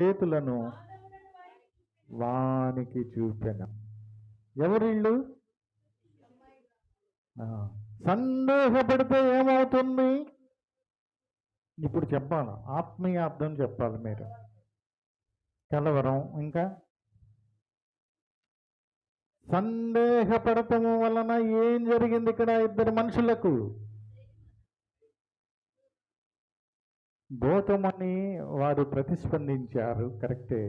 చేతులను వానికి చూపెను. ఎవరిళ్ళు? సందేహపడితే ఏమవుతుంది? ఇప్పుడు చెప్పాలి, ఆత్మీయ అర్థం చెప్పాలి మీరు. కలవరం, ఇంకా సందేహపడటము వలన ఏం జరిగింది ఇక్కడ? ఇద్దరు మనుషులకు భూతమని వారు ప్రతిస్పందించారు, కరెక్టే.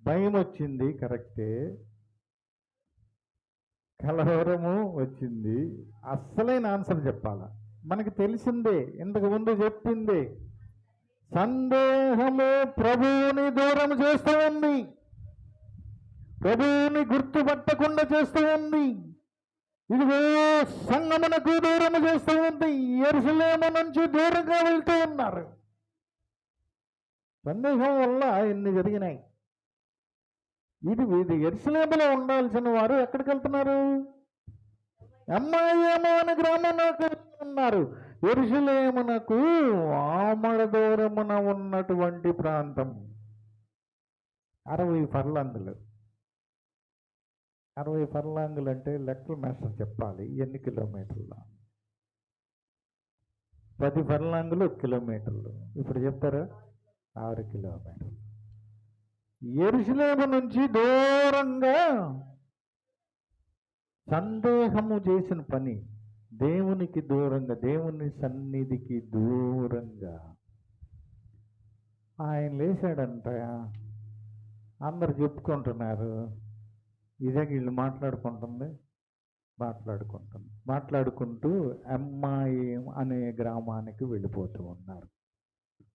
భయం వచ్చింది, కరెక్టే. కలవరము వచ్చింది. అస్సలైన ఆన్సర్ చెప్పాల. మనకి తెలిసిందే, ఇంతకు ముందు చెప్పింది. సందేహము ప్రభువుని దూరం చేస్తూ ఉంది, ప్రభువుని గుర్తుపట్టకుండా చేస్తూ ఉంది. ఇదిగో సంగమునకు దూరం చేస్తూ ఉంది. యెరూషలేము నుంచి దూరంగా వెళ్తూ ఉన్నారు. సందేహం వల్ల ఇన్ని జరిగినాయి. ఇది యెరూషలేములో ఉండాల్సిన వారు ఎక్కడికి వెళ్తున్నారు? ఎమ్మాయేమో అనే గ్రామంలోకి ఉన్నారు. యెరూషలేమునకు ఆమడ దూరమున ఉన్నటువంటి ప్రాంతం 60 ఫర్లాంగులు. 60 ఫర్లాంగులు అంటే లెక్కల మాస్టర్ చెప్పాలి ఎన్ని కిలోమీటర్లు. 10 ఫర్లాంగులు 1 కిలోమీటర్లు. ఇప్పుడు చెప్తారా? 6 కిలోమీటర్లు. యెరూషలేము నుంచి దూరంగా సందేహము చేసిన పని. దేవునికి దూరంగా, దేవుని సన్నిధికి దూరంగా ఆయన లేచాడంట. అందరు చెప్పుకుంటున్నారు. ఇదే వీళ్ళు మాట్లాడుకుంటూ ఎమ్మాయి అనే గ్రామానికి వెళ్ళిపోతూ ఉన్నారు.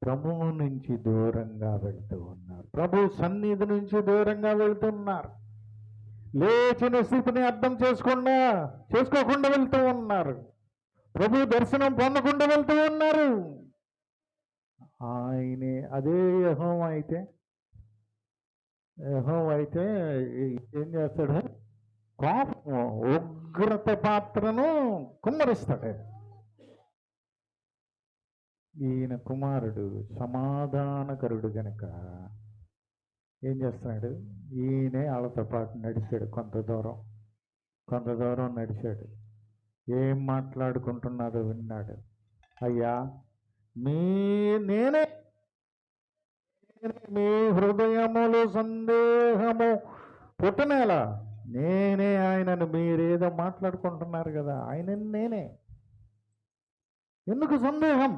ప్రభువు నుంచి దూరంగా వెళ్తూ ఉన్నారు. ప్రభు సన్నిధి నుంచి దూరంగా వెళ్తున్నారు. లేచిన స్థితిని అర్థం చేసుకోకుండా వెళ్తూ ఉన్నారు. ప్రభు దర్శనం పొందకుండా వెళ్తూ ఉన్నారు. ఆయనే అదే యెహోవా అయితే ఏం చేస్తాడు? కోపం, ఉగ్రత పాత్రను కుమ్మరిస్తాడు. ఈయన కుమారుడు సమాధానకరుడు గనక ఏం చేస్తున్నాడు? ఈయనే వాళ్ళతో పాటు నడిచాడు. కొంత దూరం నడిచాడు. ఏం మాట్లాడుకుంటున్నారో విన్నాడు. అయ్యా, నేనే మీ హృదయములు సందేహము పుట్టనేలా, నేనే ఆయనను. మీరేదో మాట్లాడుకుంటున్నారు కదా, ఆయన నేనే. ఎందుకు సందేహం?